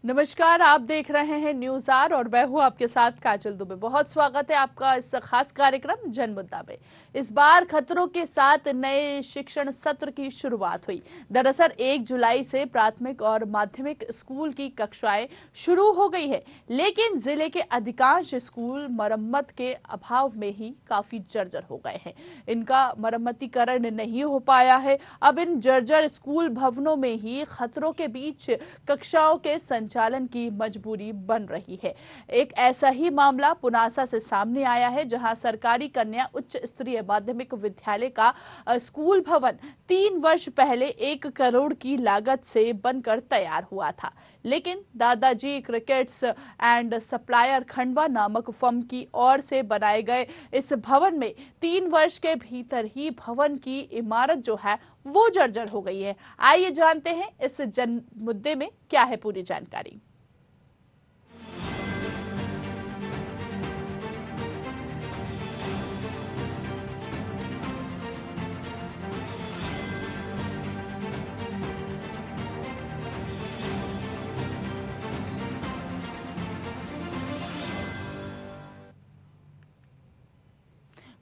नमस्कार, आप देख रहे हैं न्यूज आर और मैं हूं आपके साथ काजल दुबे। बहुत स्वागत है आपका इस खास कार्यक्रम जन मुद्दा में। इस बार खतरों के साथ नए शिक्षण सत्र की शुरुआत हुई। दरअसल 1 जुलाई से प्राथमिक और माध्यमिक स्कूल की कक्षाएं शुरू हो गई है, लेकिन जिले के अधिकांश स्कूल मरम्मत के अभाव में ही काफी जर्जर हो गए हैं। इनका मरम्मतीकरण नहीं हो पाया है। अब इन जर्जर स्कूल भवनों में ही खतरों के बीच कक्षाओं के संचालन की मजबूरी बन रही है। एक ऐसा ही मामला पुनासा से सामने आया है, जहां सरकारी कन्या उच्च स्तरीय माध्यमिक विद्यालय का स्कूल भवन 3 वर्ष पहले 1 करोड़ की लागत से बनकर तैयार हुआ था, लेकिन दादाजी क्रिकेट्स एंड सप्लायर खंडवा नामक फर्म की ओर से बनाए गए इस भवन में 3 वर्ष के भीतर ही भवन की इमारत जो है वो जर्जर हो गई है। आइए जानते हैं इस जन मुद्दे में क्या है पूरी जानकारी।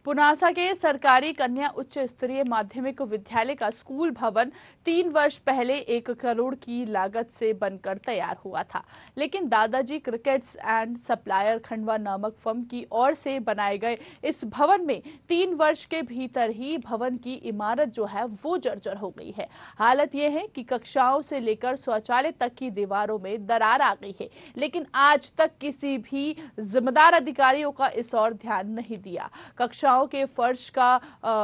पुनासा के सरकारी कन्या उच्च स्तरीय माध्यमिक विद्यालय का स्कूल भवन 3 वर्ष पहले 1 करोड़ की लागत से बनकर तैयार हुआ था, लेकिन दादाजी क्रिकेट्स एंड सप्लायर खंडवा नामक फर्म की ओर से बनाए गए इस भवन में 3 वर्ष के भीतर ही भवन की इमारत जो है वो जर्जर हो गई है। हालत यह है कि कक्षाओं से लेकर शौचालय तक की दीवारों में दरार आ गई है, लेकिन आज तक किसी भी जिम्मेदार अधिकारियों का इस ओर ध्यान नहीं दिया। कक्षाओं के फर्श का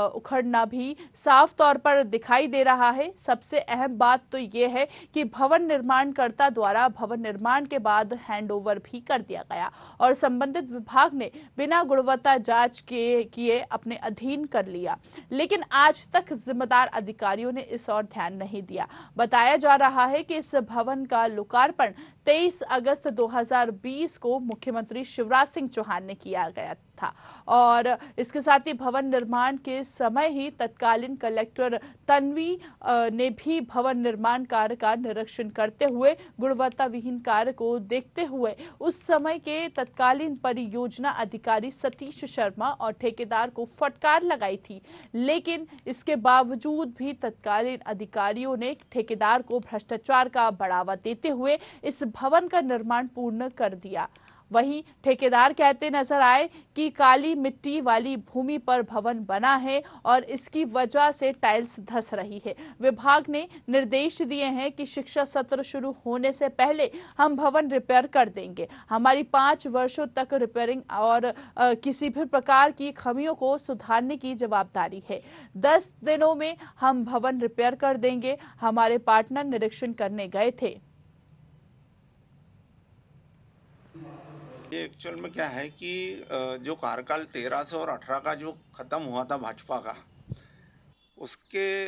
उखड़ना भी साफ तौर पर दिखाई दे रहा है। सबसे अहम बात तो यह है कि भवन निर्माणकर्ता द्वारा भवन निर्माण के बाद हैंडओवर भी कर दिया गया और संबंधित विभाग ने बिना गुणवत्ता जांच किए अपने अधीन कर लिया, लेकिन आज तक जिम्मेदार अधिकारियों ने इस ओर ध्यान नहीं दिया। बताया जा रहा है कि इस भवन का लोकार्पण 23 अगस्त 2020 को मुख्यमंत्री शिवराज सिंह चौहान ने किया गया था और इसके साथ ही भवन निर्माण के समय ही तत्कालीन कलेक्टर तन्वी ने भी भवन निर्माण कार्य का निरीक्षण करते हुए गुणवत्ता विहीन कार्य को देखते हुए उस समय के तत्कालीन परियोजना अधिकारी सतीश शर्मा और ठेकेदार को फटकार लगाई थी, लेकिन इसके बावजूद भी तत्कालीन अधिकारियों ने ठेकेदार को भ्रष्टाचार का बढ़ावा देते हुए इस भवन का निर्माण पूर्ण कर दिया। वहीं ठेकेदार कहते नजर आए कि काली मिट्टी वाली भूमि पर भवन बना है और इसकी वजह से टाइल्स धंस रही है। विभाग ने निर्देश दिए हैं कि शिक्षा सत्र शुरू होने से पहले हम भवन रिपेयर कर देंगे। हमारी 5 वर्षों तक रिपेयरिंग और किसी भी प्रकार की खामियों को सुधारने की जवाबदारी है। 10 दिनों में हम भवन रिपेयर कर देंगे। हमारे पार्टनर निरीक्षण करने गए थे। ये एक्चुअल में क्या है कि जो कार्यकाल 13 से और 18 का जो खत्म हुआ था भाजपा का, उसके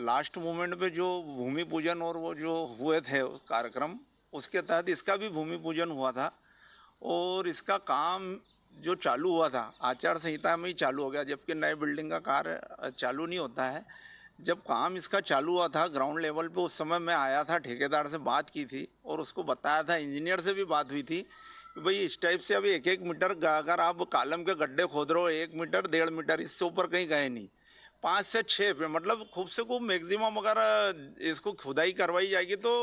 लास्ट मोमेंट पे जो भूमि पूजन और वो जो हुए थे कार्यक्रम, उसके तहत इसका भी भूमि पूजन हुआ था और इसका काम जो चालू हुआ था आचार संहिता में ही चालू हो गया, जबकि नए बिल्डिंग का कार्य चालू नहीं होता है। जब काम इसका चालू हुआ था ग्राउंड लेवल पे, उस समय मैं आया था, ठेकेदार से बात की थी और उसको बताया था, इंजीनियर से भी बात हुई थी कि भाई इस टाइप से अभी 1-1 मीटर अगर आप कॉलम के गड्ढे खोद रहे हो, 1 मीटर 1.5 मीटर, इससे ऊपर कहीं गए नहीं। 5 से 6 पे मतलब खूब से खूब मैक्सिमम अगर इसको खुदाई करवाई जाएगी तो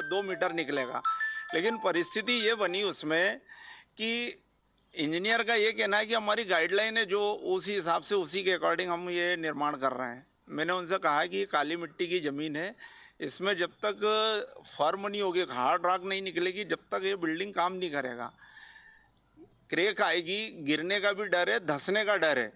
2 मीटर निकलेगा। लेकिन परिस्थिति ये बनी उसमें कि इंजीनियर का ये कहना है कि हमारी गाइडलाइन है जो उसी हिसाब से उसी के अकॉर्डिंग हम ये निर्माण कर रहे हैं। मैंने उनसे कहा कि ये काली मिट्टी की ज़मीन है, इसमें जब तक फर्म नहीं होगी, हार्ड रॉक नहीं निकलेगी, जब तक ये बिल्डिंग काम नहीं करेगा। क्रैक आएगी, गिरने का भी डर है, धंसने का डर है।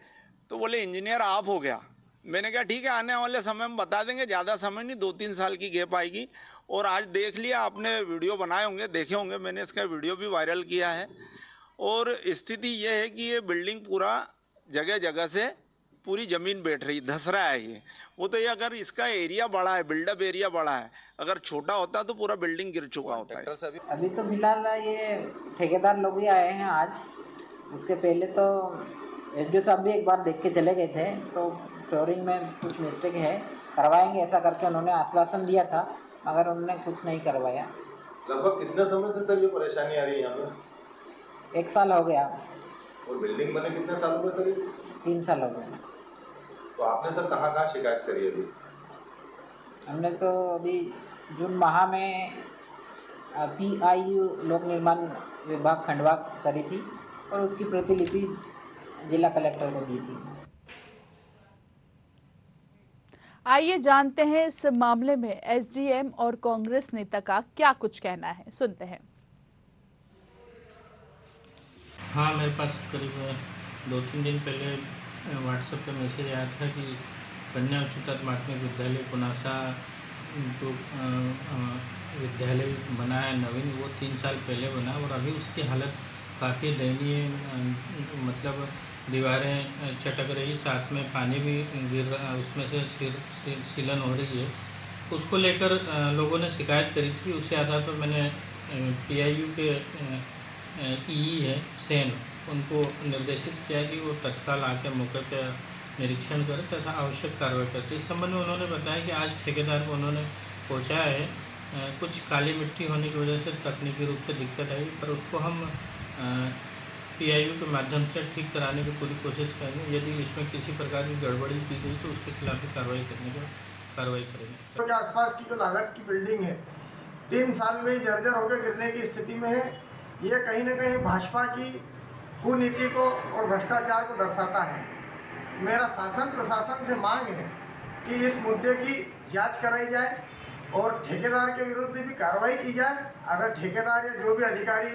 तो बोले इंजीनियर आप हो गया। मैंने कहा ठीक है, आने वाले समय में बता देंगे, ज़्यादा समय नहीं, 2-3 साल की गैप आएगी। और आज देख लिया आपने, वीडियो बनाए होंगे, देखे होंगे, मैंने इसका वीडियो भी वायरल किया है। और स्थिति ये है कि ये बिल्डिंग पूरा जगह जगह से पूरी ज़मीन बैठ रही, धंस रहा है ये। वो तो ये अगर इसका एरिया बड़ा है, बिल्डअप एरिया बड़ा है, अगर छोटा होता तो पूरा बिल्डिंग गिर चुका होता है। अभी तो फिलहाल ये ठेकेदार लोग ही आए हैं आज। उसके पहले तो एसडीओ साहब भी एक बार देख के चले गए थे, तो फ्लोरिंग में कुछ मिस्टेक है, करवाएंगे ऐसा करके उन्होंने आश्वासन दिया था, मगर उन्होंने कुछ नहीं करवाया। लगभग कितने समय से सर ये परेशानी आ रही है यहाँ पे? 1 साल हो गया। और बिल्डिंग बने कितने सालों में सर ये? 3 साल हो गए। तो आपने सर कहाँ शिकायत करी अभी? हमने तो अभी जून माह में PIU लोक निर्माण विभाग खंडवा करी थी और उसकी प्रतिलिपि जिला कलेक्टर को दी थी। आइए जानते हैं इस मामले में SDM और कांग्रेस नेता का क्या कुछ कहना है, सुनते हैं। हाँ, मेरे पास करीब 2-3 दिन पहले व्हाट्सएप पे मैसेज आया था कि कन्या उच्चतर माध्यमिक विद्यालय पुनासा जो विद्यालय बना है नवीन, वो 3 साल पहले बना और अभी उसकी हालत काफ़ी दयनीय, मतलब दीवारें चटक रही, साथ में पानी भी गिर रहा, उसमें से सीलन हो रही है। उसको लेकर लोगों ने शिकायत करी थी। उसी आधार पर मैंने PIU के EE है सेन, उनको निर्देशित किया कि वो तत्काल आके मौके पर निरीक्षण करें तथा आवश्यक कार्रवाई करते। इस संबंध में उन्होंने बताया कि आज ठेकेदार को उन्होंने पहुँचाया है। कुछ काली मिट्टी होने की वजह से तकनीकी रूप से दिक्कत आई, पर उसको हम PIU के माध्यम से ठीक कराने की पूरी कोशिश करेंगे। यदि इसमें किसी प्रकार की गड़बड़ी की गई तो उसके खिलाफ भी कार्रवाई करेंगे। तो के आसपास की जो लागत की बिल्डिंग है 3 साल में ही जर्जर होकर गिरने की स्थिति में है। ये कहीं न कहीं भाजपा की कुनीति को और भ्रष्टाचार को दर्शाता है। मेरा शासन प्रशासन से मांग है कि इस मुद्दे की जांच कराई जाए और ठेकेदार के विरुद्ध भी कार्रवाई की जाए। अगर ठेकेदार या जो भी अधिकारी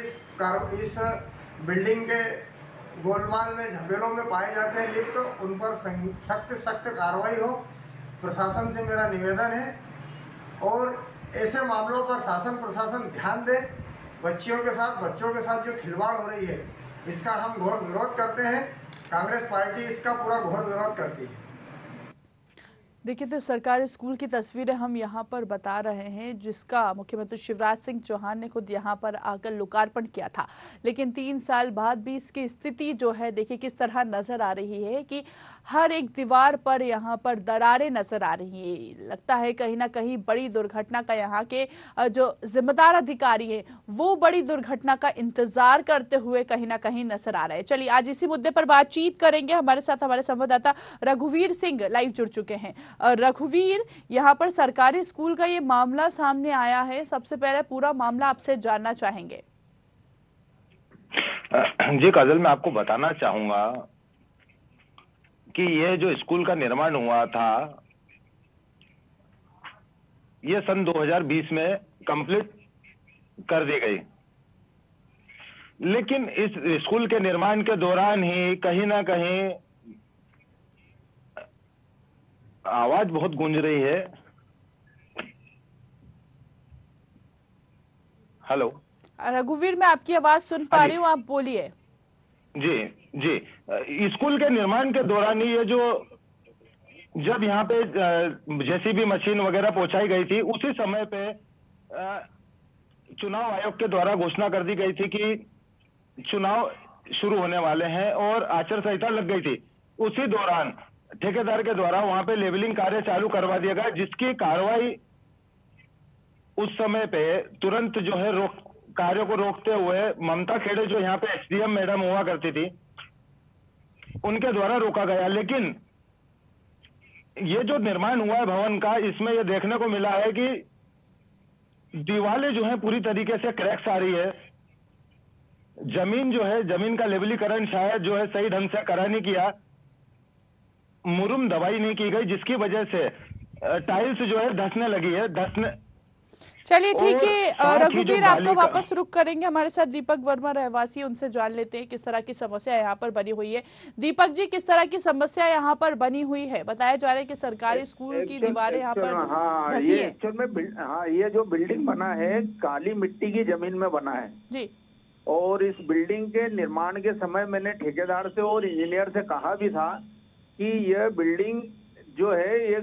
इस बिल्डिंग के गोलमाल में झमेलों में पाए जाते हैं लिप्त, उन पर सख्त कार्रवाई हो। प्रशासन से मेरा निवेदन है और ऐसे मामलों पर शासन प्रशासन ध्यान दे। बच्चों के साथ जो खिलवाड़ हो रही है इसका हम घोर विरोध करते हैं। कांग्रेस पार्टी इसका पूरा घोर विरोध करती है। देखिए, तो सरकारी स्कूल की तस्वीरें हम यहाँ पर बता रहे हैं, जिसका मुख्यमंत्री शिवराज सिंह चौहान ने खुद यहाँ पर आकर लोकार्पण किया था। लेकिन 3 साल बाद भी इसकी स्थिति जो है, देखिए किस तरह नजर आ रही है कि हर एक दीवार पर यहाँ पर दरारें नजर आ रही है। लगता है कहीं ना कहीं बड़ी दुर्घटना का यहाँ के जो जिम्मेदार अधिकारी है वो बड़ी दुर्घटना का इंतजार करते हुए कहीं ना कहीं नजर आ रहे हैं। चलिए, आज इसी मुद्दे पर बातचीत करेंगे। हमारे साथ हमारे संवाददाता रघुवीर सिंह लाइव जुड़ चुके हैं। रघुवीर, यहाँ पर सरकारी स्कूल का ये मामला सामने आया है, सबसे पहले पूरा मामला आपसे जानना चाहेंगे। जी काजल, मैं आपको बताना चाहूंगा कि ये जो स्कूल का निर्माण हुआ था ये सन 2020 में कंप्लीट कर दी गई, लेकिन इस स्कूल के निर्माण के दौरान ही कहीं ना कहीं आवाज बहुत गूंज रही है। हेलो रघुवीर, मैं आपकी आवाज सुन पा रही हूँ, आप बोलिए। जी जी, स्कूल के निर्माण के दौरान ही ये जो जब यहाँ पे JCB मशीन वगैरह पहुंचाई गई थी, उसी समय पे चुनाव आयोग के द्वारा घोषणा कर दी गई थी कि चुनाव शुरू होने वाले हैं और आचार संहिता लग गई थी। उसी दौरान ठेकेदार के द्वारा वहां पे लेवलिंग कार्य चालू करवा दिया गया, जिसकी कार्रवाई उस समय पे तुरंत जो है कार्य को रोकते हुए ममता खेड़े जो यहाँ पे SDM मैडम हुआ करती थी उनके द्वारा रोका गया। लेकिन ये जो निर्माण हुआ है भवन का, इसमें ये देखने को मिला है कि दीवारें जो है पूरी तरीके से क्रैक्स आ रही है। जमीन जो है, जमीन का लेवलीकरण शायद जो है सही ढंग से करा नहीं किया, मुरुम दवाई नहीं की गई, जिसकी वजह से टाइल्स जो है धंसने लगी है। चलिए ठीक है रघुवीर, आपका वापस रुक करेंगे। हमारे साथ दीपक वर्मा रहवासी, उनसे जान लेते हैं किस तरह की समस्या यहाँ पर बनी हुई है। दीपक जी, किस तरह की समस्या यहाँ पर बनी हुई है? बताया जा रहा है कि सरकारी स्कूल की दीवारें यहाँ पर धसी है। ये जो बिल्डिंग बना है काली मिट्टी की जमीन में बना है जी, और इस बिल्डिंग के निर्माण के समय मैंने ठेकेदार से और इंजीनियर से कहा भी था कि यह बिल्डिंग जो है ये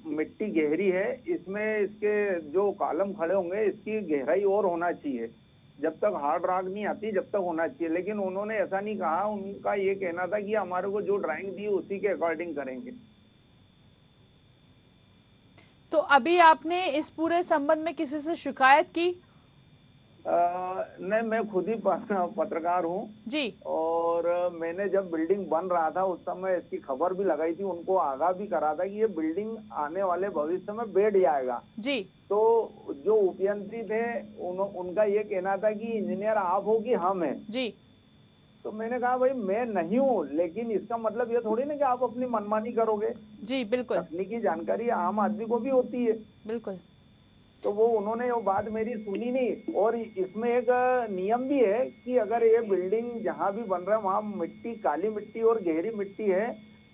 मिट्टी गहरी है, इसमें इसके जो कॉलम खड़े होंगे इसकी गहराई और होना चाहिए, जब तक हार्ड रॉक नहीं आती जब तक होना चाहिए। लेकिन उन्होंने ऐसा नहीं कहा, उनका ये कहना था कि हमारे को जो ड्राइंग दी उसी के अकॉर्डिंग करेंगे। तो अभी आपने इस पूरे संबंध में किसी से शिकायत की? मैं खुद ही पत्रकार हूँ जी और मैंने जब बिल्डिंग बन रहा था उस समय इसकी खबर भी लगाई थी, उनको आगाह भी करा था कि ये बिल्डिंग आने वाले भविष्य में बैठ जाएगा। जी तो जो उपयंत्री थे उनका ये कहना था कि इंजीनियर आप हो कि हम हैं। जी तो मैंने कहा भाई मैं नहीं हूँ, लेकिन इसका मतलब ये थोड़ी ना कि आप अपनी मनमानी करोगे। जी बिल्कुल तकनीकी जानकारी आम आदमी को भी होती है। बिल्कुल। तो वो उन्होंने वो बात मेरी सुनी नहीं। और इसमें एक नियम भी है कि अगर ये बिल्डिंग जहाँ भी बन रहा है वहाँ मिट्टी, काली मिट्टी और गहरी मिट्टी है,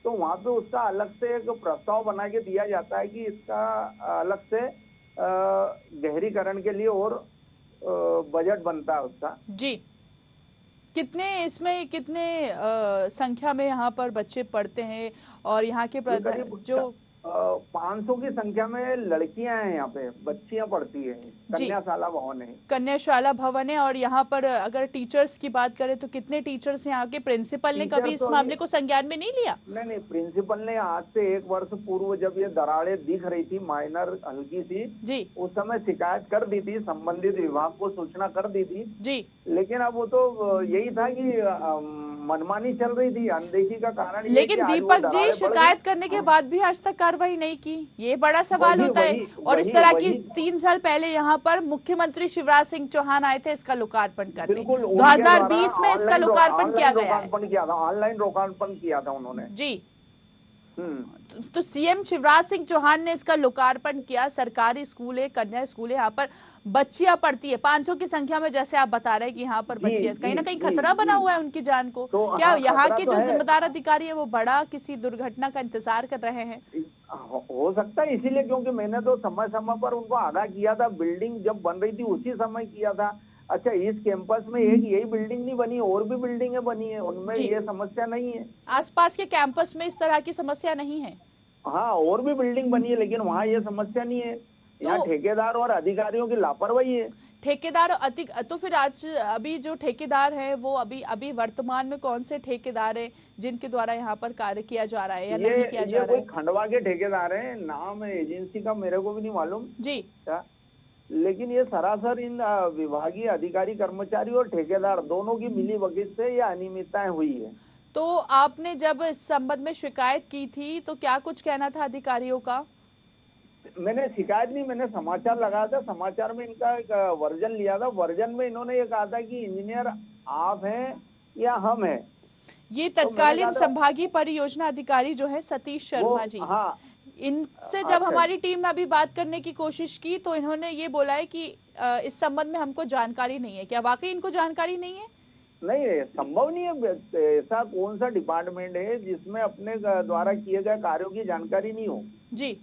तो वहाँ पे उसका अलग से एक प्रस्ताव बना के दिया जाता है कि इसका अलग से गहरीकरण के लिए और बजट बनता है उसका। जी कितने संख्या में यहाँ पर बच्चे पढ़ते हैं और यहाँ के जो 500 की संख्या में लड़कियां हैं, यहाँ पे बच्चियां पढ़ती है। कन्याशाला भवन है। कन्याशाला भवन है। और यहाँ पर अगर टीचर्स की बात करें तो कितने टीचर्स हैं? यहाँ के प्रिंसिपल ने कभी इस मामले को संज्ञान में नहीं लिया? नहीं, प्रिंसिपल ने आज से 1 वर्ष पूर्व जब ये दरारें दिख रही थी माइनर हल्की सी जी, उस समय शिकायत कर दी थी, संबंधित विभाग को सूचना कर दी थी जी। लेकिन अब वो तो यही था कि मनमानी चल रही थी, अनदेखी का कारण। लेकिन दीपक जी शिकायत करने के बाद भी आज तक कार्रवाई नहीं की, ये बड़ा सवाल होता है। और इस तरह की 3 साल पहले यहाँ पर मुख्यमंत्री शिवराज सिंह चौहान आए थे इसका लोकार्पण करने। 2020 में इसका लोकार्पण किया गया है। ऑनलाइन लोकार्पण किया था उन्होंने जी। तो सीएम शिवराज सिंह चौहान ने इसका लोकार्पण किया। सरकारी स्कूल है, कन्या स्कूल है, यहाँ पर बच्चियां पढ़ती है 500 की संख्या में, जैसे आप बता रहे हैं कि यहाँ पर बच्चे कहीं ना कहीं खतरा बना हुआ है उनकी जान को। तो क्या यहाँ के जो जिम्मेदार अधिकारी है वो बड़ा किसी दुर्घटना का इंतजार कर रहे हैं? हो सकता है, इसीलिए क्योंकि मैंने तो समय समय पर उनको आगाह किया था। बिल्डिंग जब बन रही थी उसी समय किया था। अच्छा, इस कैंपस में एक यही बिल्डिंग नहीं बनी, और भी बिल्डिंगें बनी है, उनमें ये समस्या नहीं है। आसपास के कैंपस में इस तरह की समस्या नहीं है? हाँ, और भी बिल्डिंग बनी है लेकिन वहाँ ये समस्या नहीं है। यहाँ ठेकेदार और अधिकारियों की लापरवाही है। ठेकेदार तो फिर आज अभी जो ठेकेदार है वो अभी वर्तमान में कौन से ठेकेदार है जिनके द्वारा यहाँ पर कार्य किया जा रहा है या नहीं किया जा रहा है? खंडवा के ठेकेदार है, नाम एजेंसी का मेरे को भी नहीं मालूम जी। लेकिन ये सरासर इन विभागीय अधिकारी, कर्मचारी और ठेकेदार दोनों की मिलीभगत से ये अनियमितताएं हुई है। तो आपने जब इस संबंध में शिकायत की थी तो क्या कुछ कहना था अधिकारियों का? मैंने शिकायत नहीं, मैंने समाचार लगाया था। समाचार में इनका एक वर्जन लिया था। वर्जन में इन्होंने ये कहा था कि इंजीनियर आप हैं या हम हैं। ये तत्कालीन संभागीय परियोजना अधिकारी जो है सतीश शर्मा जी, हाँ, इनसे जब हमारी टीम ने अभी बात करने की कोशिश की तो इन्होंने ये बोला है कि इस संबंध में हमको जानकारी नहीं है। क्या वाकई इनको जानकारी नहीं है? नहीं, संभव नहीं है। ऐसा कौन सा डिपार्टमेंट है जिसमें अपने द्वारा किए गए कार्यों की जानकारी नहीं हो? जी,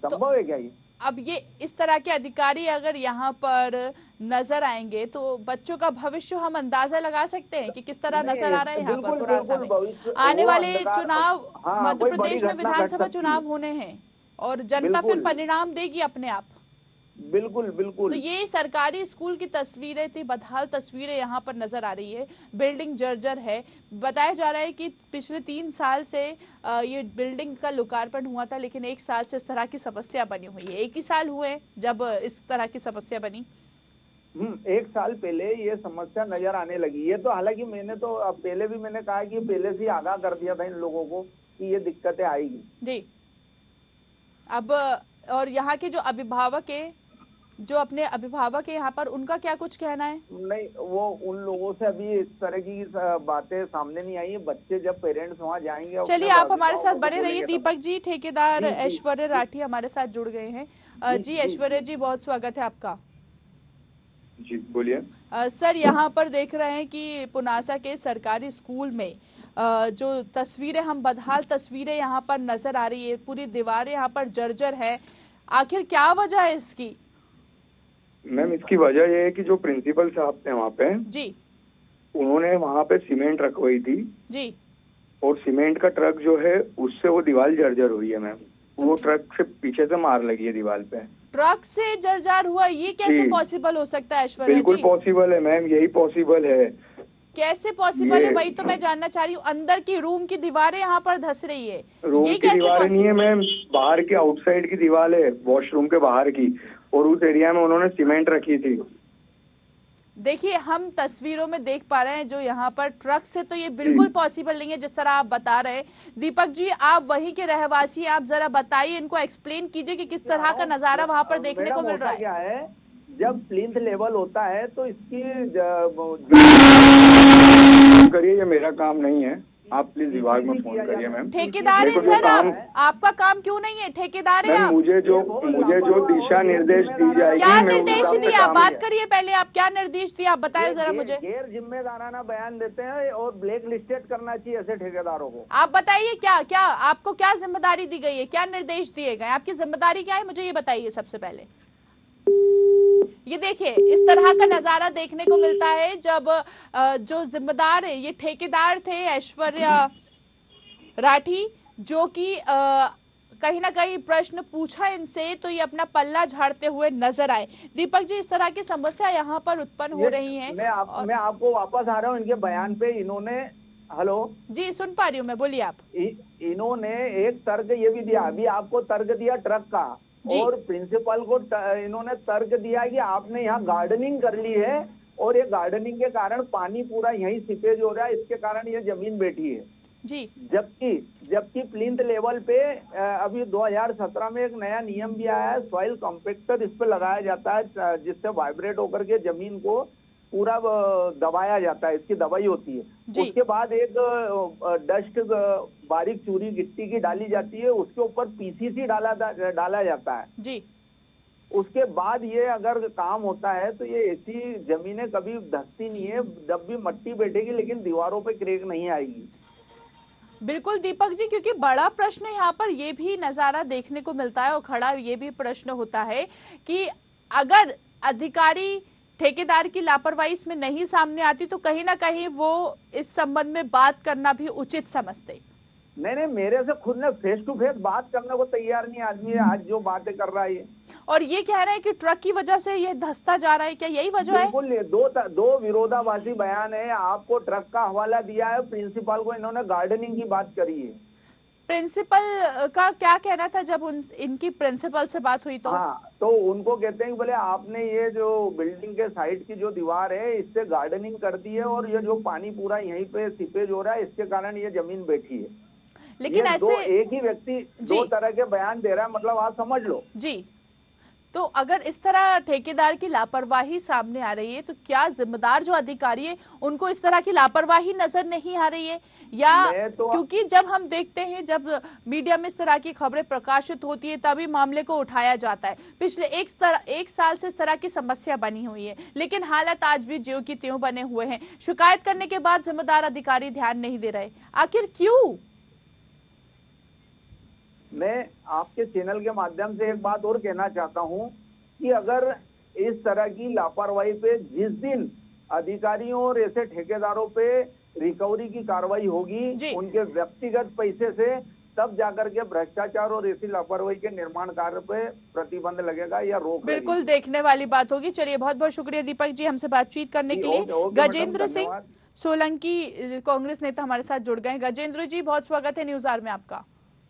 संभव है क्या ये? अब ये इस तरह के अधिकारी अगर यहाँ पर नजर आएंगे तो बच्चों का भविष्य हम अंदाजा लगा सकते हैं कि किस तरह नजर आ रहा है यहाँ पर पुरासा में। आने वाले चुनाव मध्य प्रदेश में विधानसभा चुनाव होने हैं और जनता फिर परिणाम देगी अपने आप। बिल्कुल बिल्कुल। तो ये सरकारी स्कूल की तस्वीरें थी, बदहाल तस्वीरें यहाँ पर नजर आ रही है। बिल्डिंग जर्जर है। बताया जा रहा है कि पिछले 3 साल से ये बिल्डिंग का लोकार्पण हुआ था लेकिन 1 साल से इस तरह की समस्या बनी हुई है। 1 ही साल हुए जब इस तरह की समस्या बनी। 1 साल पहले ये समस्या नजर आने लगी है। तो हालांकि मैंने तो पहले भी मैंने कहा कि पहले से आगाह कर दिया था इन लोगों को कि ये दिक्कतें आएगी जी। अब और यहाँ के जो अभिभावक है, जो अपने अभिभावक है यहाँ पर, उनका क्या कुछ कहना है? नहीं, वो उन लोगों से अभी इस तरह की बातें सामने नहीं आई है। बच्चे जब पेरेंट्स वहाँ जाएंगे। चलिए आप हमारे साथ बने रहिए। दीपक जी, ठेकेदार ऐश्वर्य राठी हमारे साथ जुड़ गए हैं। जी ऐश्वर्य जी, बहुत स्वागत है आपका। जी बोलिए। सर, यहाँ पर देख रहे हैं कि पुनासा के सरकारी स्कूल में जो तस्वीरें, हम बदहाल तस्वीरें यहाँ पर नजर आ रही है, पूरी दीवारें यहाँ पर जर्जर है। आखिर क्या वजह है इसकी? मैम, इसकी वजह ये है कि जो प्रिंसिपल साहब थे वहाँ पे जी, उन्होंने वहाँ पे सीमेंट रखवाई थी जी, और सीमेंट का ट्रक जो है उससे वो दीवार जर्जर हुई है मैम। वो ट्रक से पीछे से मार लगी है दीवार पे। ट्रक से जर्जर हुआ, ये कैसे पॉसिबल हो सकता है ऐश्वर्या जी? बिल्कुल पॉसिबल है मैम, यही पॉसिबल है। कैसे पॉसिबल है, वही तो मैं जानना चाह रही हूँ। अंदर की रूम की दीवारें यहाँ पर धस रही है, रूम ये की दीवारें नहीं है मैम, बाहर की आउटसाइड की दीवार है, वॉशरूम के बाहर की, और उस एरिया में उन्होंने सीमेंट रखी थी। देखिए, हम तस्वीरों में देख पा रहे हैं जो यहाँ पर ट्रक से तो ये बिल्कुल पॉसिबल नहीं है जिस तरह आप बता रहे हैं। दीपक जी, आप वहीं के रहवासी, आप जरा बताइए, इनको एक्सप्लेन कीजिए कि किस तरह का नजारा वहाँ पर देखने को मिल रहा है। क्या है, जब प्लिंथ लेवल होता है तो इसकी करिए, ये मेरा काम नहीं है, आप प्लीज विभाग में फोन करिए मैम। ठेकेदार है सर आप, आपका काम क्यों नहीं है? ठेकेदार है आप। मुझे जो दिशा निर्देश दी जाएगी, क्या निर्देश दिए आप बात करिए पहले, आप क्या निर्देश दिए आप बताएं जरा मुझे। गैर जिम्मेदाराना बयान देते हैं और ब्लैक लिस्टेड करना चाहिए ऐसे ठेकेदारों को। आप बताइए क्या क्या आपको क्या जिम्मेदारी दी गई है, क्या निर्देश दिए गए, आपकी जिम्मेदारी क्या है, मुझे ये बताइए सबसे पहले। ये देखिए, इस तरह का नजारा देखने को मिलता है जब जो जिम्मेदार है, ये ठेकेदार थे ऐश्वर्या राठी, जो कि कहीं ना कहीं प्रश्न पूछा इनसे तो ये अपना पल्ला झाड़ते हुए नजर आए। दीपक जी, इस तरह की समस्या यहाँ पर उत्पन्न हो रही है। मैं आपको वापस आ रहा हूँ इनके बयान पे। इन्होंने, हेलो जी, सुन पा रही हूँ मैं, बोलिए आप। इन्होंने एक तर्क ये भी दिया, अभी आपको तर्क दिया ट्रक का, और प्रिंसिपल को इन्होंने तर्क दिया कि आपने यहाँ गार्डनिंग कर ली है और ये गार्डनिंग के कारण पानी पूरा यहीं सीपेज हो रहा है, इसके कारण ये जमीन बैठी है जी। जबकि प्लिंथ लेवल पे अभी 2017 में एक नया नियम भी आया है, सॉइल कॉम्पैक्टर इस पे लगाया जाता है जिससे वाइब्रेट होकर के जमीन को पूरा दबाया जाता है, इसकी दवाई होती है। उसके बाद एक डस्ट बारीक चूरी गिट्टी की डाली जाती है, उसके ऊपर पीसीसी डाला जाता है जी। उसके बाद ये अगर काम होता है तो ये ऐसी जमीनें कभी धंसती नहीं है, जब भी मट्टी बैठेगी लेकिन दीवारों पे क्रेक नहीं आएगी। बिल्कुल दीपक जी, क्योंकि बड़ा प्रश्न यहाँ पर ये भी नजारा देखने को मिलता है और खड़ा ये भी प्रश्न होता है कि अगर अधिकारी ठेकेदार की लापरवाही इसमें नहीं सामने आती तो कहीं ना कहीं वो इस संबंध में बात करना भी उचित समझते। नहीं, मेरे से खुद ने फेस टू फेस बात करने को तैयार नहीं आदमी आज जो बातें कर रहा है। और ये कह रहे हैं कि ट्रक की वजह से ये धंसता जा रहा है, क्या यही वजह है? बिल्कुल, दो विरोधाभासी बयान है। आपको ट्रक का हवाला दिया है, प्रिंसिपल को इन्होंने गार्डनिंग की बात करी है। प्रिंसिपल का क्या कहना था जब इनकी प्रिंसिपल से बात हुई तो? हाँ, तो उनको कहते हैं बोले आपने ये जो बिल्डिंग के साइड की जो दीवार है इससे गार्डनिंग कर दी है और ये जो पानी पूरा यहीं पे सीपेज हो रहा है इसके कारण ये जमीन बैठी है। लेकिन ऐसे एक ही व्यक्ति दो तरह के बयान दे रहा है, मतलब आप समझ लो जी। तो अगर इस तरह ठेकेदार की लापरवाही सामने आ रही है तो क्या जिम्मेदार जो अधिकारी है उनको इस तरह की लापरवाही नजर नहीं आ रही है? या क्योंकि जब हम देखते हैं, जब मीडिया में इस तरह की खबरें प्रकाशित होती है तभी मामले को उठाया जाता है। पिछले एक साल से इस तरह की समस्या बनी हुई है, लेकिन हालात आज भी ज्यों की त्यों बने हुए हैं। शिकायत करने के बाद जिम्मेदार अधिकारी ध्यान नहीं दे रहे, आखिर क्यों? मैं आपके चैनल के माध्यम से एक बात और कहना चाहता हूं कि अगर इस तरह की लापरवाही पे जिस दिन अधिकारियों और ऐसे ठेकेदारों पे रिकवरी की कार्रवाई होगी उनके व्यक्तिगत पैसे से, तब जाकर के भ्रष्टाचार और ऐसी लापरवाही के निर्माण कार्य पे प्रतिबंध लगेगा या रोक। बिल्कुल देखने वाली बात होगी। चलिए, बहुत बहुत शुक्रिया दीपक जी हमसे बातचीत करने के लिए। गजेंद्र सिंह सोलंकी कांग्रेस नेता हमारे साथ जुड़ गए। गजेंद्र जी, बहुत स्वागत है न्यूज आवर में आपका।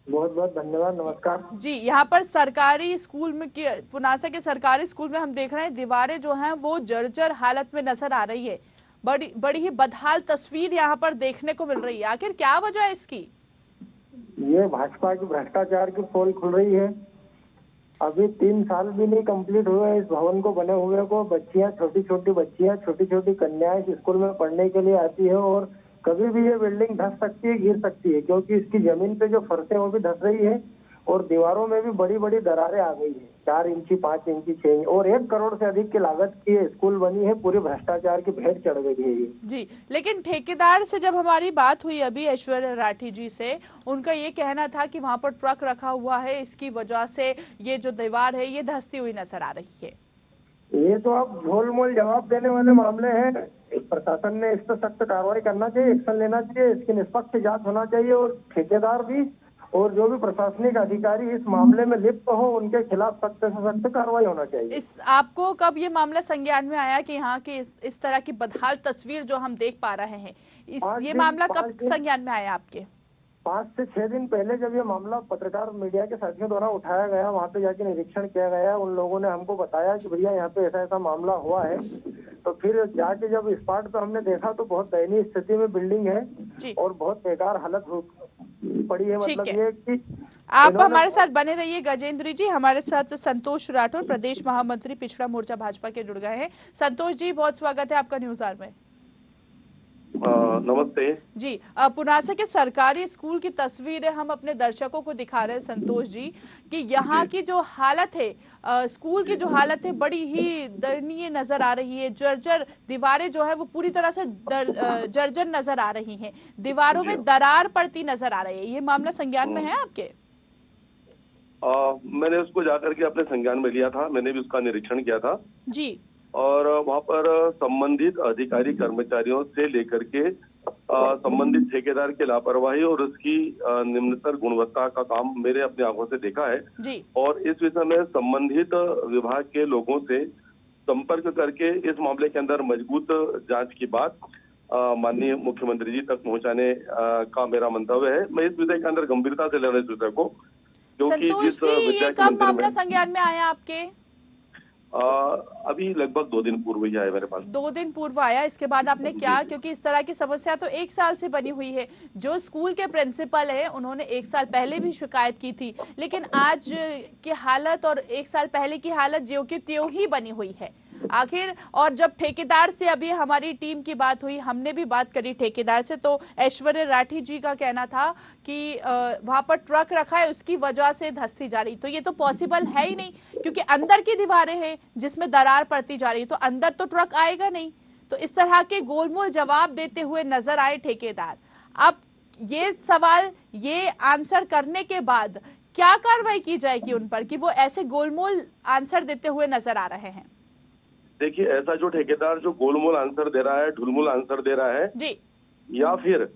बहुत बहुत धन्यवाद, नमस्कार जी। यहाँ पर सरकारी स्कूल में, पुनासा के सरकारी स्कूल में हम देख रहे हैं दीवारें जो हैं वो जर्जर हालत में नजर आ रही है। बड़ी ही बदहाल तस्वीर यहाँ पर देखने को मिल रही है। आखिर क्या वजह है इसकी? ये भाजपा की भ्रष्टाचार की पोल खुल रही है। अभी 3 साल भी नहीं कंप्लीट हुए इस भवन को बने हुए को। बच्चियां, छोटी छोटी बच्चियां, छोटी छोटी कन्याएं इस स्कूल में पढ़ने के लिए आती है और कभी भी ये बिल्डिंग धंस सकती है, गिर सकती है, क्योंकि इसकी जमीन पे जो फर्श है वो भी धंस रही है और दीवारों में भी बड़ी बड़ी दरारें आ गई है, 4 इंची, 5 इंची, 6 इंची, और 1 करोड़ से अधिक की लागत की स्कूल बनी है। पूरी भ्रष्टाचार की भेंट चढ़ गई है ये जी। लेकिन ठेकेदार से जब हमारी बात हुई अभी ऐश्वर्या राठी जी से, उनका ये कहना था कि वहाँ पर ट्रक रखा हुआ है, इसकी वजह से ये जो दीवार है ये धंसती हुई नजर आ रही है। ये तो आप झोल-मोल जवाब देने वाले मामले हैं। प्रशासन ने इस पर सख्त कार्रवाई करना चाहिए, एक्शन लेना चाहिए, इसकी निष्पक्ष जांच होना चाहिए और ठेकेदार भी और जो भी प्रशासनिक अधिकारी इस मामले में लिप्त हो उनके खिलाफ सख्त से सख्त कार्रवाई होना चाहिए। आपको कब ये मामला संज्ञान में आया कि यहाँ की इस तरह की बदहाल तस्वीर जो हम देख पा रहे हैं, ये मामला कब संज्ञान में आया आपके? 5 से 6 दिन पहले जब ये मामला पत्रकार मीडिया के साथियों द्वारा उठाया गया, वहाँ पे जाके निरीक्षण किया गया, उन लोगों ने हमको बताया कि भैया यहाँ पे ऐसा ऐसा मामला हुआ है। तो फिर जाके जब स्पॉट पे हमने देखा तो बहुत दयनीय स्थिति में बिल्डिंग है और बहुत बेकार हालत पड़ी है। मतलब ये कि आप हमारे साथ बने रहिए गजेंद्र जी। हमारे साथ संतोष राठौर, प्रदेश महामंत्री पिछड़ा मोर्चा भाजपा के जुड़ गए हैं। संतोष जी, बहुत स्वागत है आपका न्यूज आवर में। नमस्ते जी। पुनासा के सरकारी स्कूल की तस्वीरें हम अपने दर्शकों को दिखा रहे हैं संतोष जी, कि यहाँ की जो हालत है, स्कूल की जो हालत है, बड़ी ही दयनीय नजर आ रही है। जर्जर दीवारें जो है वो पूरी तरह से जर्जर नजर आ रही हैं, दीवारों में दरार पड़ती नजर आ रही है। ये मामला संज्ञान में है आपके? मैंने उसको जाकर के अपने संज्ञान में लिया था, मैंने भी उसका निरीक्षण किया था जी। और वहाँ पर संबंधित अधिकारी कर्मचारियों से लेकर के संबंधित ठेकेदार की लापरवाही और उसकी निम्नतर गुणवत्ता का काम मेरे अपने आंखों से देखा है जी। और इस विषय में संबंधित विभाग के लोगों से संपर्क करके इस मामले के अंदर मजबूत जांच की बात माननीय मुख्यमंत्री जी तक पहुंचाने का मेरा मंतव्य है। मैं इस विषय के अंदर गंभीरता से ले रहा हूं इस विषय को, क्योंकि संतोष जी, ये कब मामला संज्ञान में आया आपके? अभी लगभग 2 दिन पूर्व ही आया मेरे पास। 2 दिन पूर्व आया। इसके बाद आपने क्या, क्योंकि इस तरह की समस्या तो 1 साल से बनी हुई है। जो स्कूल के प्रिंसिपल है उन्होंने 1 साल पहले भी शिकायत की थी, लेकिन आज की हालत और 1 साल पहले की हालत ज्यों की त्यों ही बनी हुई है आखिर। और जब ठेकेदार से अभी हमारी टीम की बात हुई, हमने भी बात करी ठेकेदार से, तो ऐश्वर्य राठी जी का कहना था कि वहां पर ट्रक रखा है, उसकी वजह से धंसती जा रही। तो ये तो पॉसिबल है ही नहीं, क्योंकि अंदर की दीवारें हैं जिसमें दरार पड़ती जा रही है, तो अंदर तो ट्रक आएगा नहीं। तो इस तरह के गोलमोल जवाब देते हुए नजर आए ठेकेदार। अब ये सवाल, ये आंसर करने के बाद क्या कार्रवाई की जाएगी उन पर कि वो ऐसे गोलमोल आंसर देते हुए नजर आ रहे हैं? देखिए, ऐसा जो ठेकेदार जो गोलमोल आंसर दे रहा है, ढुलमुल आंसर दे रहा है जी, या फिर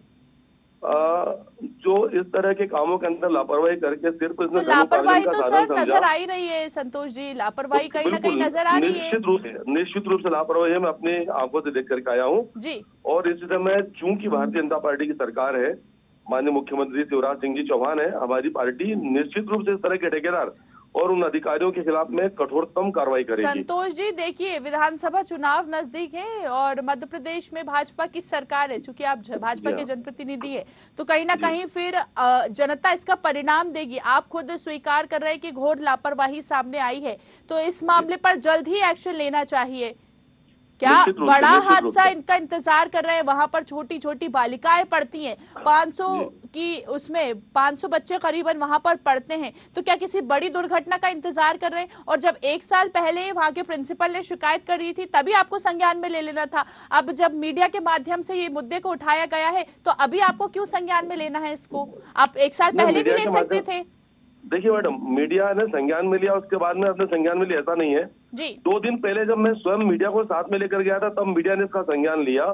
जो इस तरह के कामों के अंदर लापरवाही करके सिर्फ तो लापरवाही तो सर नजर आ ही रही है संतोष जी, लापरवाही कहीं ना कहीं नजर आ रही है। निश्चित रूप से लापरवाही है, मैं अपनी आंखों से देख करके आया हूँ जी। और इस समय चूंकि भारतीय जनता पार्टी की सरकार है, माननीय मुख्यमंत्री शिवराज सिंह जी चौहान है, हमारी पार्टी निश्चित रूप से इस तरह के ठेकेदार और उन अधिकारियों के खिलाफ में कठोरतम कार्रवाई करेगी। संतोष जी, देखिए विधानसभा चुनाव नजदीक है और मध्य प्रदेश में भाजपा की सरकार है, चूंकि आप भाजपा के जनप्रतिनिधि है, तो कहीं ना कहीं फिर जनता इसका परिणाम देगी। आप खुद स्वीकार कर रहे हैं कि घोर लापरवाही सामने आई है, तो इस मामले पर जल्द ही एक्शन लेना चाहिए। क्या बड़ा हादसा इनका इंतजार कर रहे हैं? वहां पर छोटी छोटी बालिकाएं पढ़ती हैं, 500 की उसमें 500 बच्चे करीबन वहां पर पढ़ते हैं, तो क्या किसी बड़ी दुर्घटना का इंतजार कर रहे हैं? और जब 1 साल पहले वहां के प्रिंसिपल ने शिकायत करी थी तभी आपको संज्ञान में ले लेना था। अब जब मीडिया के माध्यम से ये मुद्दे को उठाया गया है तो अभी आपको क्यों संज्ञान में लेना है इसको? आप 1 साल पहले भी ले सकते थे। देखिए मैडम, मीडिया ने संज्ञान में लिया, उसके बाद में अपने संज्ञान में लिया, ऐसा नहीं है जी। 2 दिन पहले जब मैं स्वयं मीडिया को साथ में लेकर गया था तब मीडिया ने इसका संज्ञान लिया।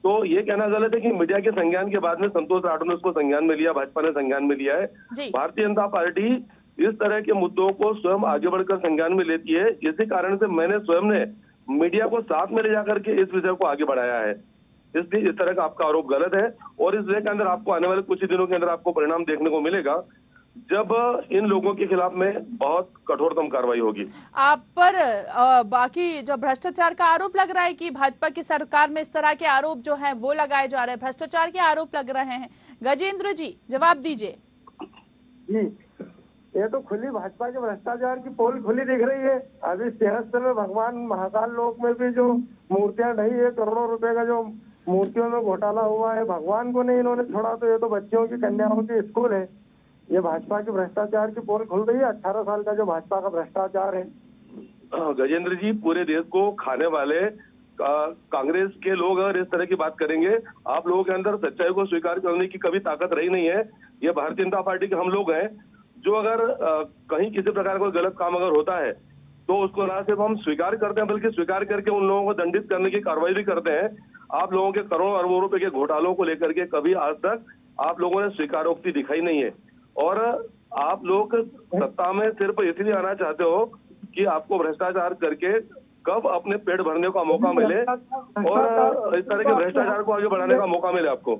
तो ये कहना गलत है कि मीडिया के संज्ञान के बाद में संतोष राठौर ने उसको संज्ञान में लिया, भाजपा ने संज्ञान में लिया है। भारतीय जनता पार्टी इस तरह के मुद्दों को स्वयं आगे बढ़कर संज्ञान में लेती है। इसी कारण से मैंने स्वयं ने मीडिया को साथ में ले जाकर के इस विषय को आगे बढ़ाया है। इसलिए इस तरह का आपका आरोप गलत है और इस विषय के अंदर आपको आने वाले कुछ ही दिनों के अंदर आपको परिणाम देखने को मिलेगा, जब इन लोगों के खिलाफ में बहुत कठोरतम कार्रवाई होगी। आप पर बाकी जो भ्रष्टाचार का आरोप लग रहा है कि भाजपा की सरकार में इस तरह के आरोप जो हैं वो लगाए जा रहे हैं, भ्रष्टाचार के आरोप लग रहे हैं, गजेंद्र जी जवाब दीजिए। जी, ये तो खुली भाजपा के भ्रष्टाचार की पोल खुली दिख रही है। अभी सिंहस्थ में भगवान महाकाल लोक में भी जो मूर्तियां ढही है, करोड़ों रुपए का जो मूर्तियों में घोटाला हुआ है, भगवान को नहीं इन्होंने छोड़ा, तो ये तो बच्चियों की, कन्याओं की स्कूल है। ये भाजपा के भ्रष्टाचार की पोल खुल रही है। 18 साल का जो भाजपा का भ्रष्टाचार है। गजेंद्र जी, पूरे देश को खाने वाले कांग्रेस के लोग अगर इस तरह की बात करेंगे, आप लोगों के अंदर सच्चाई को स्वीकार करने की कभी ताकत रही नहीं है। ये भारतीय जनता पार्टी के हम लोग हैं जो अगर कहीं किसी प्रकार का गलत काम अगर होता है तो उसको ना सिर्फ हम स्वीकार करते हैं बल्कि स्वीकार करके उन लोगों को दंडित करने की कार्रवाई भी करते हैं। आप लोगों के करोड़ों अरबों रुपए के घोटालों को लेकर के कभी आज तक आप लोगों ने स्वीकारोक्ति दिखाई नहीं है और आप लोग सत्ता में सिर्फ इसलिए आना चाहते हो कि आपको भ्रष्टाचार करके कब अपने पेट भरने का मौका मिले और इस तरह के भ्रष्टाचार को आगे बढ़ाने का मौका मिले आपको।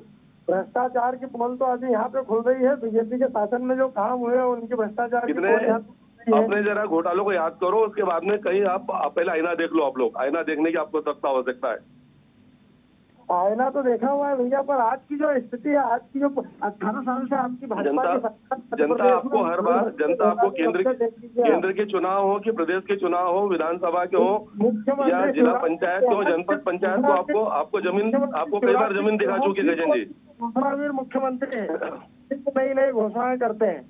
भ्रष्टाचार की पोल तो अभी यहाँ पे खुल रही है। बीजेपी के शासन में जो काम हुए हैं उनके भ्रष्टाचार की कितने पोल यहाँ पे खुल रही है। अपने जरा घोटालों को याद करो, उसके बाद में कहीं आप पहले आईना देख लो। आप लोग आईना देखने की आपको सख्त आवश्यकता है। आईना तो देखा हुआ है भैया, पर आज की जो स्थिति है, आज की जो 18 साल से आपकी भाजपा की सरकार, जनता आपको हर बार, जनता आपको केंद्र के चुनाव हो कि प्रदेश के चुनाव हो, विधानसभा के हो या जिला पंचायत के हो, जनपद पंचायत को, आपको जमीन, आपको कई बार जमीन दिखा चुके गजेंद्र जी। घोषणावीर मुख्यमंत्री है, नई नई घोषणाएं करते हैं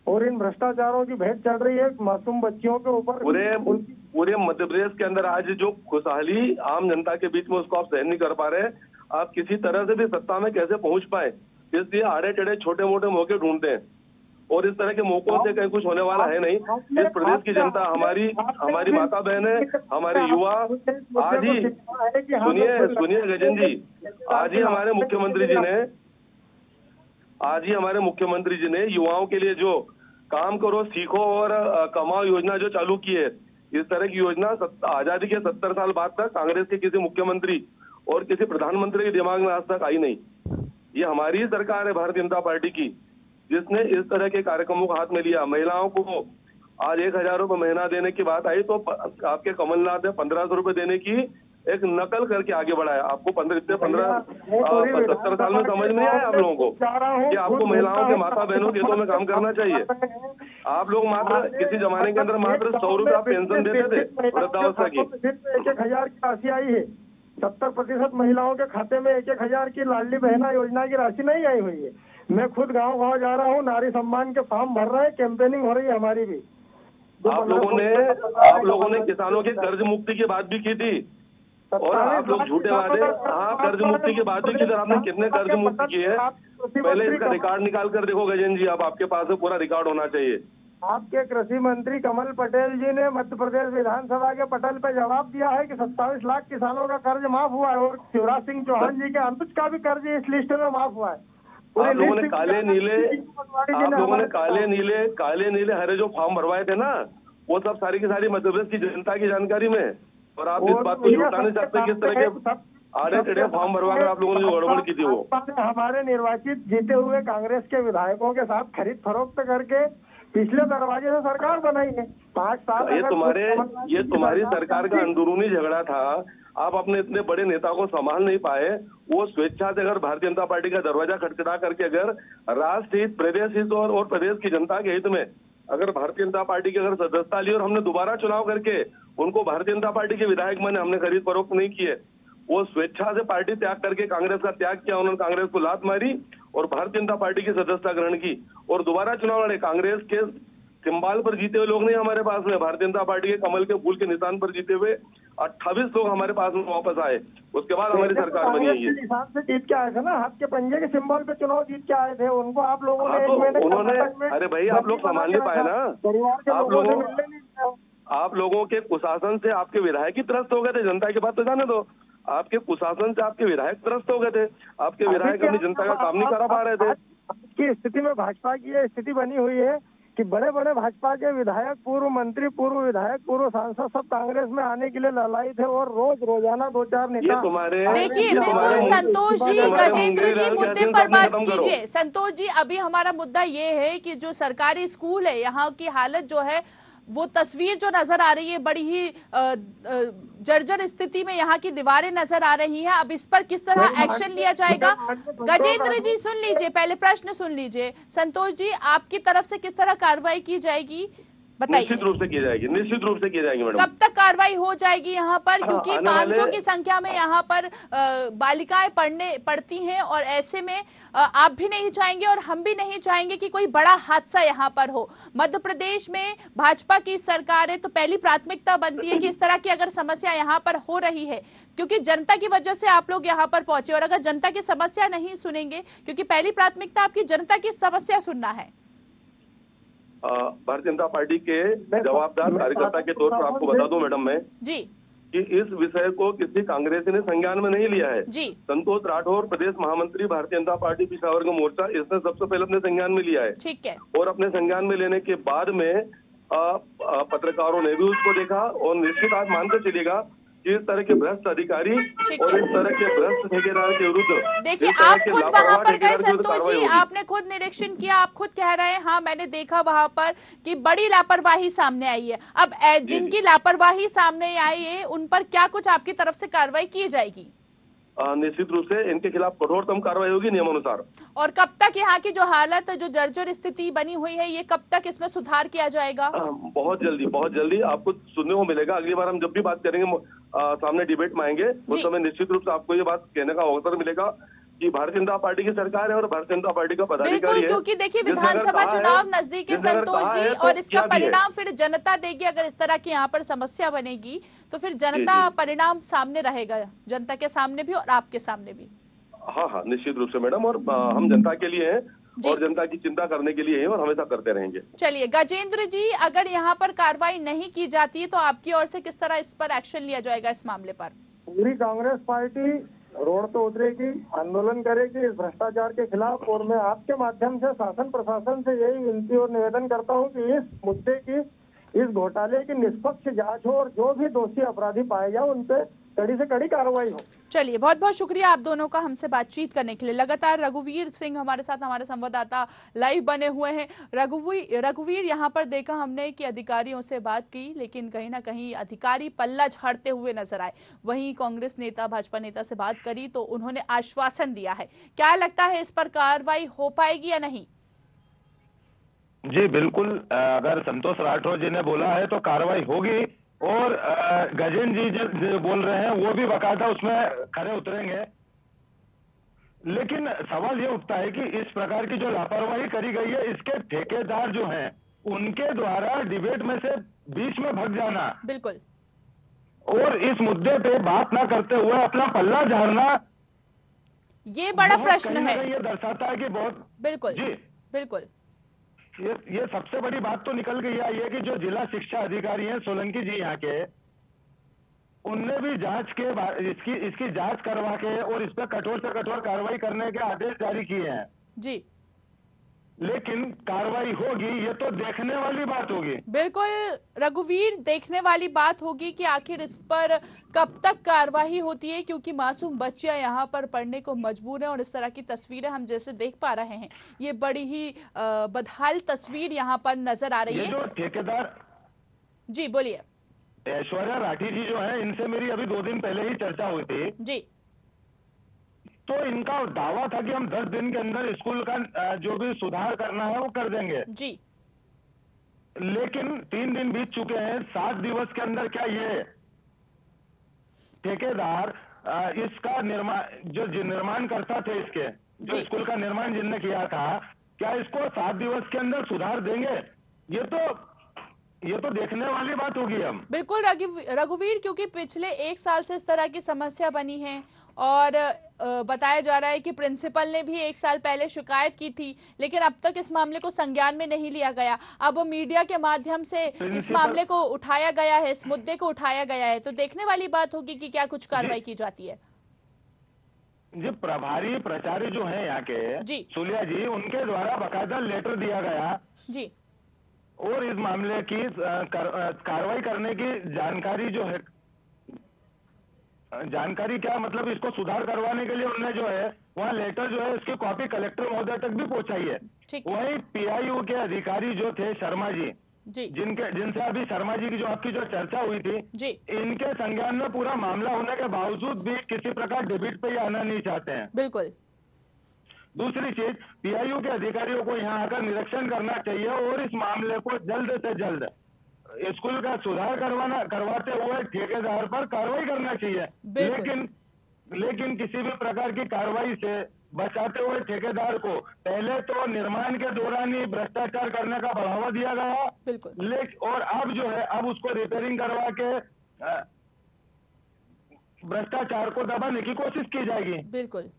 और इन भ्रष्टाचारों की भेंट चढ़ रही है मासूम बच्चियों के ऊपर। पूरे मध्य प्रदेश के अंदर आज जो खुशहाली आम जनता के बीच में, उसको आप सहन नहीं कर पा रहे। आप किसी तरह से भी सत्ता में कैसे पहुंच पाए, इसलिए आड़े टेढ़े छोटे मोटे मौके ढूंढते हैं और इस तरह के मौकों से कहीं कुछ होने वाला है नहीं। इस प्रदेश की जनता, हमारी माता बहनें, हमारे युवा आज ही, सुनिए गजेंद्र जी, आज ही हमारे मुख्यमंत्री जी ने युवाओं के लिए जो काम करो, सीखो और कमाओ योजना जो चालू की है, इस तरह की योजना आजादी के 70 साल बाद तक कांग्रेस के किसी मुख्यमंत्री और किसी प्रधानमंत्री के दिमाग में आज तक आई नहीं। ये हमारी सरकार है भारतीय जनता पार्टी की, जिसने इस तरह के कार्यक्रमों को हाथ में लिया। महिलाओं को आज 1000 रुपये महीना देने की बात आई तो आपके कमलनाथ ने 1500 रुपये देने की एक नकल करके आगे बढ़ाया। आपको 75 साल में समझ नहीं आया आप लोगों को कि आपको महिलाओं के, माता बहनों के हितों में काम करना चाहिए। आप लोग मात्र किसी जमाने के अंदर मात्र 100 रुपये पेंशन देते थे वृद्धावस्था की। 1,000 की राशि आई है, 70% महिलाओं के खाते में 1,000 की लाडली बहना योजना की राशि नहीं आई हुई है। मैं खुद गांव जा रहा हूँ, नारी सम्मान के फॉर्म भर रहे हैं, कैंपेनिंग हो रही है हमारी भी। आप लोगों ने किसानों के कर्ज मुक्ति की बात भी की थी और आप लोग झूठे वादे, हाँ कर्ज मुक्ति की बात भी की, आपने कितने कर्ज मुक्ति किए हैं पहले इसका रिकॉर्ड निकाल कर देखो गजेंद्र जी। अब आपके पास पूरा रिकॉर्ड होना चाहिए। आपके कृषि मंत्री कमल पटेल जी ने मध्य प्रदेश विधानसभा के पटल पे जवाब दिया है कि 27 लाख किसानों का कर्ज माफ हुआ है और शिवराज सिंह चौहान जी के अनुज का भी कर्ज इस लिस्ट में माफ हुआ है। आप लोगों ने काले नीले हरे जो फॉर्म भरवाए थे ना, वो सब सारी की सारी मध्य प्रदेश की जनता की जानकारी में, और आप इस बात को झूठा नहीं सकते किस तरह के आड़े टेढ़े फॉर्म भरवाकर आप लोगों ने जो गड़बड़ की थी वो। हमारे निर्वाचित जीते हुए कांग्रेस के विधायकों के साथ खरीद फरोख्त करके पिछले दरवाजे से सरकार बनाई है 5 साल। ये तुम्हारी सरकार का अंदरूनी झगड़ा था। आप अपने इतने बड़े नेता को संभाल नहीं पाए। वो स्वेच्छा से अगर भारतीय जनता पार्टी का दरवाजा खटखटा करके अगर राष्ट्र हित, प्रदेश हित और प्रदेश की जनता के हित में अगर भारतीय जनता पार्टी की अगर सदस्यता ली और हमने दोबारा चुनाव करके उनको भारतीय जनता पार्टी के विधायक बने, हमने खरीद फरोख्त नहीं किए। वो स्वेच्छा से पार्टी त्याग करके कांग्रेस का त्याग किया, उन्होंने कांग्रेस को लात मारी और भारतीय जनता पार्टी की सदस्यता ग्रहण की और दोबारा चुनाव लड़े। कांग्रेस के सिंबल पर जीते हुए लोग नहीं हमारे पास में, भारतीय जनता पार्टी के कमल के फूल के निशान पर जीते हुए 28 लोग हमारे पास में वापस आए। उसके बाद हमारी सरकार बनी है। निशान से जीत के आए थे ना, हाथ के पंजे के सिंबल पे चुनाव जीत के आए थे, उनको आप लोगों ने उन्होंने, अरे भाई आप लोग संभाल नहीं पाए ना। आप लोगों के कुशासन से आपके विधायक ही त्रस्त हो गए थे। जनता की बात तो जाने दो, आपके कुशासन से आपके विधायक त्रस्त हो गए थे। आपके विधायक अपनी जनता का काम नहीं करा पा रहे थे। की स्थिति में भाजपा की ये स्थिति बनी हुई है कि बड़े बड़े भाजपा के विधायक, पूर्व मंत्री, पूर्व विधायक, पूर्व सांसद सब कांग्रेस में आने के लिए ललाई थे और रोजाना 2-4 नेता। देखिए बिल्कुल संतोष जी, गजेंद्र जी मुद्दे पर बात कीजिए। संतोष जी, अभी हमारा मुद्दा ये है कि जो सरकारी स्कूल है यहाँ की हालत जो है, वो तस्वीर जो नजर आ रही है बड़ी ही जर्जर स्थिति में यहाँ की दीवारें नजर आ रही हैं। अब इस पर किस तरह एक्शन लिया जाएगा? गजेंद्र जी सुन लीजिए, पहले प्रश्न सुन लीजिए। संतोष जी, आपकी तरफ से किस तरह कार्रवाई की जाएगी बताइए। निश्चित रूप से की जाएगी, निश्चित रूप से की जाएगी मैडम। कब तक कार्रवाई हो जाएगी यहाँ पर? क्योंकि 500 की संख्या में यहाँ पर बालिकाएं पढ़ती हैं और ऐसे में आप भी नहीं चाहेंगे और हम भी नहीं चाहेंगे कि कोई बड़ा हादसा यहाँ पर हो। मध्य प्रदेश में भाजपा की सरकार है तो पहली प्राथमिकता बनती है कि इस तरह की अगर समस्या यहाँ पर हो रही है, क्योंकि जनता की वजह से आप लोग यहाँ पर पहुंचे, और अगर जनता की समस्या नहीं सुनेंगे, क्योंकि पहली प्राथमिकता आपकी जनता की समस्या सुनना है। भारतीय जनता पार्टी के जवाबदार कार्यकर्ता के तौर पर आपको बता दूं मैडम मैं जी कि इस विषय को किसी कांग्रेसी ने संज्ञान में नहीं लिया है जी। संतोष राठौर प्रदेश महामंत्री भारतीय जनता पार्टी पिछड़ा वर्ग मोर्चा, इसने सबसे पहले अपने संज्ञान में लिया है। ठीक है। और अपने संज्ञान में लेने के बाद में पत्रकारों ने भी उसको देखा और निश्चित आप मानते चलिएगा इस तरह के भ्रष्ट अधिकारी और इस तरह के भ्रष्ट ठेकेदार के विरुद्ध, देखिए आप खुद वहां पर गए संतोष जी, आपने खुद निरीक्षण किया, आप खुद कह रहे हैं हाँ मैंने देखा वहां पर कि बड़ी लापरवाही सामने आई है। अब जिनकी लापरवाही सामने आई है उन पर क्या कुछ आपकी तरफ से कार्रवाई की जाएगी? निश्चित रूप से इनके खिलाफ कठोरतम कार्रवाई होगी नियमानुसार। और कब तक यहाँ की जो हालत, जो जर्जर स्थिति बनी हुई है, ये कब तक इसमें सुधार किया जाएगा? बहुत जल्दी आपको सुनने को मिलेगा। अगली बार हम जब भी बात करेंगे, सामने डिबेट में आएंगे, उस समय निश्चित रूप से आपको ये बात कहने का अवसर मिलेगा कि भारतीय जनता पार्टी की सरकार है और भारतीय जनता पार्टी का पदाधिकारी है। क्योंकि देखिए विधानसभा चुनाव नजदीक है संतोष जी, और इसका परिणाम फिर जनता देगी। अगर इस तरह की यहाँ पर समस्या बनेगी तो फिर जनता परिणाम सामने रहेगा, जनता के सामने भी और आपके सामने भी। हाँ निश्चित रूप से मैडम, और हम जनता के लिए हैं और जनता की चिंता करने के लिए हैं और हमेशा करते रहेंगे। चलिए गजेंद्र जी, अगर यहाँ पर कार्रवाई नहीं की जाती है तो आपकी ओर से किस तरह इस पर एक्शन लिया जाएगा इस मामले पर? पूरी कांग्रेस पार्टी रोड पे उतरेगी, आंदोलन करेगी इस भ्रष्टाचार के खिलाफ। और मैं आपके माध्यम से शासन प्रशासन से यही विनती और निवेदन करता हूं कि इस मुद्दे की, इस घोटाले की निष्पक्ष जांच हो और जो भी दोषी अपराधी पाए जाए उन पे कड़ी से कड़ी कार्रवाई हो। चलिए बहुत बहुत शुक्रिया आप दोनों का हमसे बातचीत करने के लिए। लगातार रघुवीर सिंह हमारे साथ, हमारे संवाददाता लाइव बने हुए हैं। रघुवीर, यहाँ पर देखा हमने कि अधिकारियों से बात की, लेकिन कहीं ना कहीं अधिकारी पल्ला झाड़ते हुए नजर आए। वहीं कांग्रेस नेता, भाजपा नेता से बात करी तो उन्होंने आश्वासन दिया है। क्या लगता है इस पर कार्रवाई हो पाएगी या नहीं? जी बिल्कुल, अगर संतोष राठौर जी ने बोला है तो कार्रवाई होगी, और गजेंद्र जी जो बोल रहे हैं वो भी बाकायदा उसमें खड़े उतरेंगे। लेकिन सवाल ये उठता है कि इस प्रकार की जो लापरवाही करी गई है, इसके ठेकेदार जो हैं उनके द्वारा डिबेट में से बीच में भग जाना, बिल्कुल, और इस मुद्दे पे बात ना करते हुए अपना पल्ला झाड़ना, ये बड़ा प्रश्न है। ये दर्शाता है कि बहुत बिल्कुल जी बिल्कुल ये सबसे बड़ी बात तो निकल गई है ये कि जो जिला शिक्षा अधिकारी हैं सोलंकी जी यहाँ के, उनने भी जांच के इसकी जांच करवा के और इस पर कठोर से कठोर कार्रवाई करने के आदेश जारी किए हैं जी। लेकिन कार्रवाई होगी ये तो देखने वाली बात होगी। बिल्कुल रघुवीर, देखने वाली बात होगी कि आखिर इस पर कब तक कार्रवाई होती है, क्योंकि मासूम बच्चियां यहाँ पर पढ़ने को मजबूर हैं और इस तरह की तस्वीरें हम जैसे देख पा रहे हैं, ये बड़ी ही बदहाल तस्वीर यहाँ पर नजर आ रही है। जो ठेकेदार जी बोलिए। ऐश्वर्या राठी जी जो है, इनसे मेरी अभी 2 दिन पहले ही चर्चा हुई थी जी। तो इनका दावा था कि हम 10 दिन के अंदर स्कूल का जो भी सुधार करना है वो कर देंगे जी। लेकिन 3 दिन बीत चुके हैं, 7 दिवस के अंदर क्या ये ठेकेदार इसका निर्माण करता थे, इसके जो स्कूल का निर्माण जिनने किया था, क्या इसको 7 दिवस के अंदर सुधार देंगे? ये तो देखने वाली बात होगी। हम बिल्कुल रघुवीर, क्योंकि पिछले 1 साल से इस तरह की समस्या बनी है और बताया जा रहा है कि प्रिंसिपल ने भी 1 साल पहले शिकायत की थी, लेकिन अब तक इस मामले को संज्ञान में नहीं लिया गया। अब मीडिया के माध्यम से इस मामले को उठाया गया है, इस मुद्दे को उठाया गया है, तो देखने वाली बात होगी कि क्या कुछ कार्रवाई की जाती है। जी, प्रभारी प्राचार्य जो है यहाँ के सुलिया जी, उनके द्वारा बाकायदा लेटर दिया गया जी, और इस मामले की कार्रवाई करने की जानकारी जो है, जानकारी क्या मतलब इसको सुधार करवाने के लिए उन्होंने जो है वहाँ लेटर जो है उसकी कॉपी कलेक्टर महोदय तक भी पहुंचाई है। वहीं पीआईयू के अधिकारी जो थे शर्मा जी, जिनसे अभी शर्मा जी की जो आपकी जो चर्चा हुई थी, इनके संज्ञान में पूरा मामला होने के बावजूद भी किसी प्रकार डिबेट पे आना नहीं चाहते हैं। बिल्कुल। दूसरी चीज, पीआईयू के अधिकारियों को यहाँ आकर निरीक्षण करना चाहिए और इस मामले को जल्द से जल्द स्कूल का सुधार करवाते हुए ठेकेदार पर कार्रवाई करना चाहिए। लेकिन किसी भी प्रकार की कार्रवाई से बचाते हुए ठेकेदार को पहले तो निर्माण के दौरान ही भ्रष्टाचार करने का बढ़ावा दिया गया, और अब जो है अब उसको रिपेयरिंग करवा के भ्रष्टाचार को दबाने की कोशिश की जाएगी। बिल्कुल।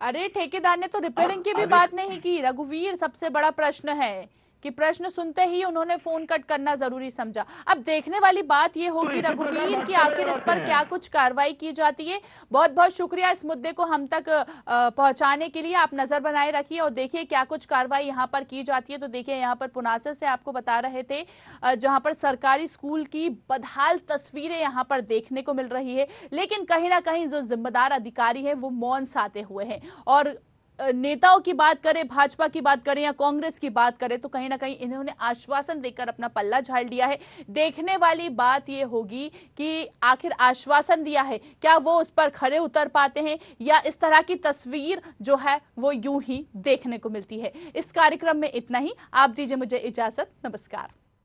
अरे ठेकेदार ने तो रिपेयरिंग की भी बात नहीं की रघुवीर, सबसे बड़ा प्रश्न है कि प्रश्न सुनते ही उन्होंने फोन कट करना जरूरी समझा। अब देखने वाली बात ये होगी रघुवीर कि आखिर इस पर क्या कुछ कार्रवाई की जाती है। बहुत बहुत शुक्रिया इस मुद्दे को हम तक पहुंचाने के लिए। आप नजर बनाए रखिए और देखिए क्या कुछ कार्रवाई यहाँ पर की जाती है। तो देखिए यहाँ पर पुनासा से आपको बता रहे थे जहां पर सरकारी स्कूल की बदहाल तस्वीरें यहाँ पर देखने को मिल रही है, लेकिन कहीं ना कहीं जो जिम्मेदार अधिकारी है वो मौन साधे हुए हैं। और नेताओं की बात करें, भाजपा की बात करें या कांग्रेस की बात करें, तो कहीं ना कहीं इन्होंने आश्वासन देकर अपना पल्ला झाड़ लिया है। देखने वाली बात यह होगी कि आखिर आश्वासन दिया है, क्या वो उस पर खरे उतर पाते हैं या इस तरह की तस्वीर जो है वो यूं ही देखने को मिलती है। इस कार्यक्रम में इतना ही। आप दीजिए मुझे इजाजत। नमस्कार।